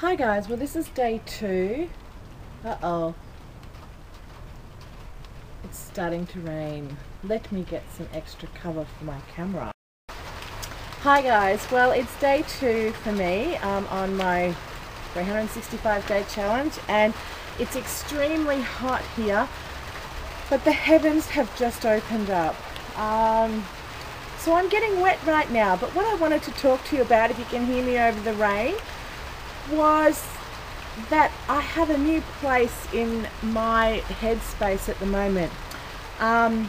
Hi guys, well this is day 2. Uh-oh. It's starting to rain. Let me get some extra cover for my camera. Hi guys, well it's day 2 for me on my 365 day challenge, and it's extremely hot here, but the heavens have just opened up. So I'm getting wet right now, but what I wanted to talk to you about, if you can hear me over the rain, was that I have a new place in my headspace at the moment. I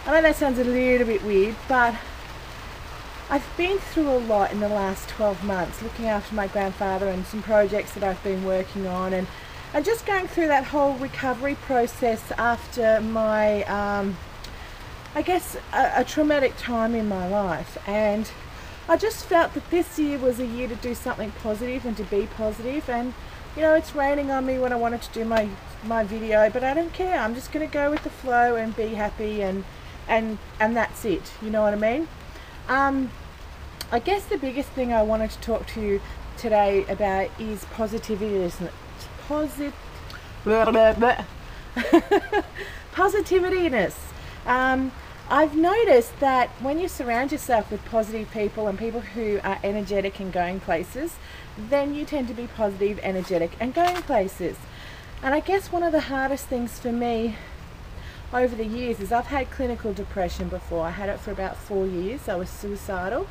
know that sounds a little bit weird, but I've been through a lot in the last 12 months, looking after my grandfather and some projects that I've been working on, and just going through that whole recovery process after my, I guess, a traumatic time in my life. And I just felt that this year was a year to do something positive and to be positive. And you know, it's raining on me when I wanted to do my video, but I don't care. I'm just going to go with the flow and be happy, and that's it. You know what I mean? I guess the biggest thing I wanted to talk to you today about is positivity, isn't it? Positivity-ness. I've noticed that when you surround yourself with positive people and people who are energetic and going places, then you tend to be positive, energetic and going places. And I guess one of the hardest things for me over the years is I've had clinical depression before. I had it for about 4 years. I was suicidal,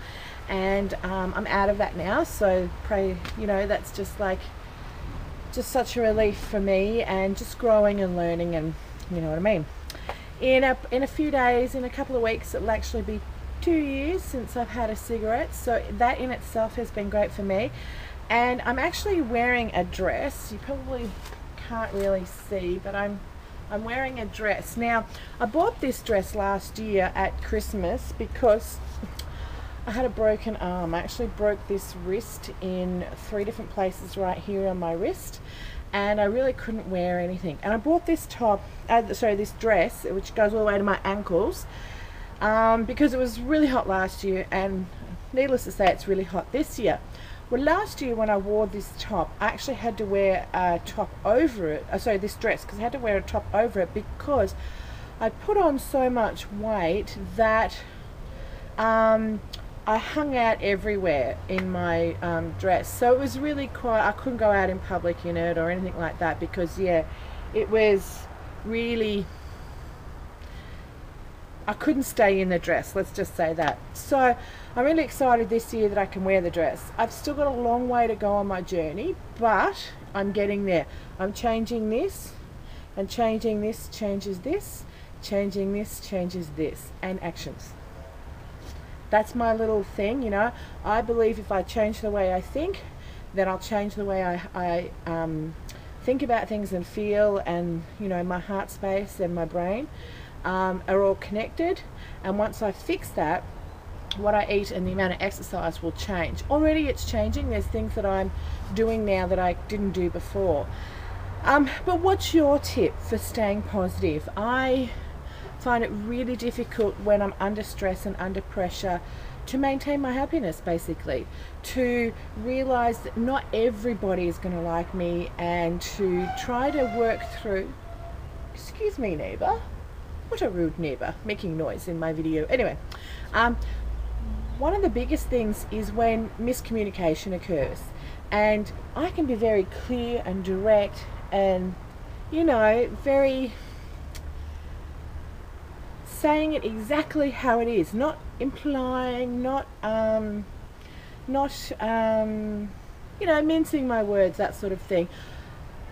and I'm out of that now, so pray, you know, that's just such a relief for me, and just growing and learning, and you know what I mean. In a few days, in a couple of weeks, it'll actually be 2 years since I've had a cigarette, so that in itself has been great for me. And I'm actually wearing a dress. You probably can't really see, but I'm wearing a dress. Now, I bought this dress last year at Christmas because I had a broken arm. I actually broke this wrist in 3 different places right here on my wrist, and I really couldn't wear anything. And I bought this this dress, which goes all the way to my ankles, because it was really hot last year, and needless to say, it's really hot this year. Well, last year when I wore this top, I actually had to wear a top over it. This dress, because I had to wear a top over it because I put on so much weight that I hung out everywhere in my dress. So it was really quite, I couldn't go out in public in it or anything like that, because yeah, it was really, I couldn't stay in the dress, let's just say that. So I'm really excited this year that I can wear the dress. I've still got a long way to go on my journey, but I'm getting there. I'm changing this, and changing this changes this, changing this changes this, and actions. That's my little thing, you know. I believe if I change the way I think, then I'll change the way I think about things and feel, and you know, my heart space and my brain are all connected. And once I fix that, what I eat and the amount of exercise will change. Already it's changing. There's things that I'm doing now that I didn't do before. But what's your tip for staying positive? I find it really difficult when I'm under stress and under pressure to maintain my happiness, basically, to realize that not everybody is going to like me, and to try to work through, excuse me neighbor, what a rude neighbor making noise in my video. Anyway, one of the biggest things is when miscommunication occurs, and I can be very clear and direct and, you know, very saying it exactly how it is, not implying, not you know, mincing my words, that sort of thing.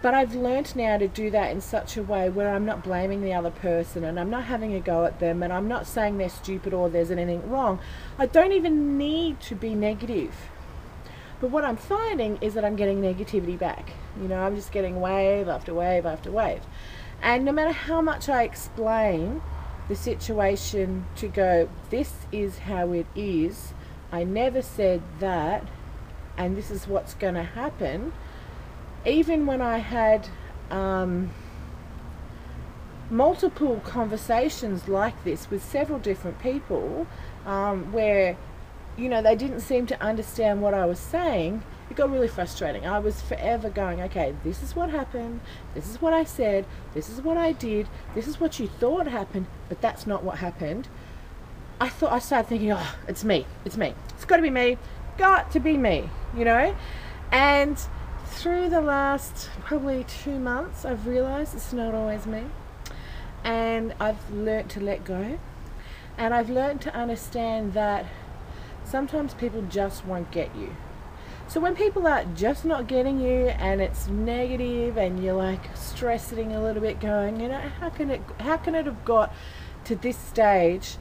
But I've learnt now to do that in such a way where I'm not blaming the other person, and I'm not having a go at them, and I'm not saying they're stupid or there's anything wrong. I don't even need to be negative. But what I'm finding is that I'm getting negativity back. You know, I'm just getting wave after wave after wave. And no matter how much I explain the situation to go, this is how it is, I never said that, and this is what's going to happen. Even when I had multiple conversations like this with several different people, where, you know, they didn't seem to understand what I was saying, it got really frustrating. I was forever going, okay, this is what happened, this is what I said, this is what I did, this is what you thought happened, but that's not what happened. I started thinking, oh, it's me. It's got to be me. Got to be me, you know? And through the last probably 2 months, I've realized it's not always me. And I've learnt to let go. And I've learnt to understand that sometimes people just won't get you. So when people are just not getting you and it's negative and you're like stressing a little bit, going, you know, how can it have got to this stage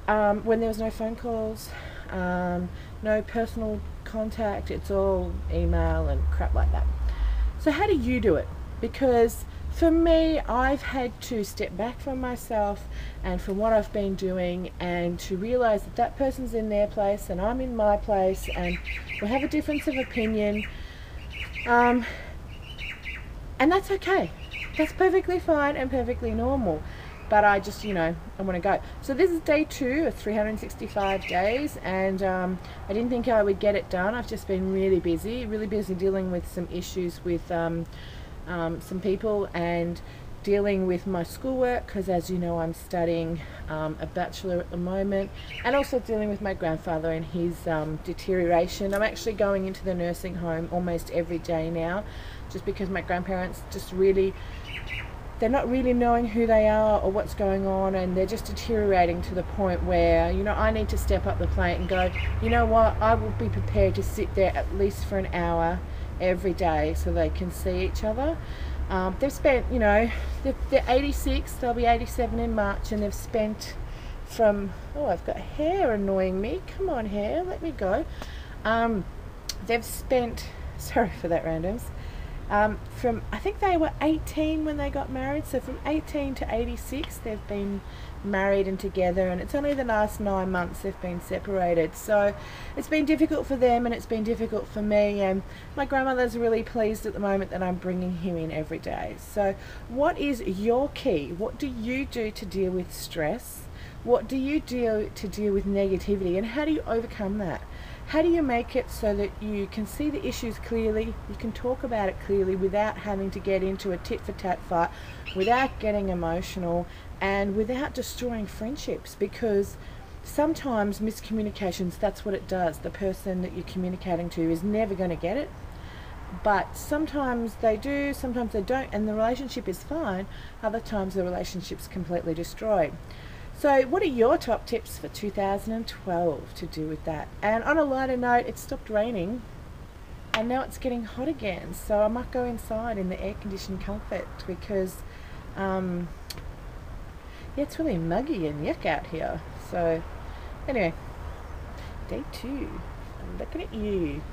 when there was no phone calls, no personal contact, it's all email and crap like that. So how do you do it? Because for me, I've had to step back from myself and from what I've been doing, and to realize that that person's in their place and I'm in my place, and we have a difference of opinion, and that's okay. That's perfectly fine and perfectly normal. But I just, you know, I want to go. So this is day 2 of 365 days, and I didn't think I would get it done. I've just been really busy dealing with some issues with some people, and dealing with my schoolwork, because as you know, I'm studying a bachelor at the moment, and also dealing with my grandfather and his deterioration. I'm actually going into the nursing home almost every day now, just because my grandparents they're not really knowing who they are or what's going on, and they're just deteriorating to the point where, you know, I need to step up the plate and go, you know what, I will be prepared to sit there at least for an hour every day so they can see each other. They've spent, you know, they're 86, they'll be 87 in March, and they've spent from, oh, I've got hair annoying me, come on hair, let me go. They've spent, sorry for that randoms, from, I think they were 18 when they got married, so from 18 to 86 they've been married and together, and it's only the last 9 months they've been separated. So it's been difficult for them and it's been difficult for me, and my grandmother's really pleased at the moment that I'm bringing him in every day. So what is your key? What do you do to deal with stress? What do you do to deal with negativity, and how do you overcome that? How do you make it so that you can see the issues clearly, you can talk about it clearly without having to get into a tit-for-tat fight, without getting emotional, and without destroying friendships? Because sometimes miscommunications, that's what it does. The person that you're communicating to is never going to get it, but sometimes they do, sometimes they don't, and the relationship is fine. Other times the relationship's completely destroyed. So what are your top tips for 2012 to do with that? And on a lighter note, it stopped raining and now it's getting hot again, so I might go inside in the air-conditioned comfort, because yeah, it's really muggy and yuck out here. So anyway, day 2, I'm looking at you.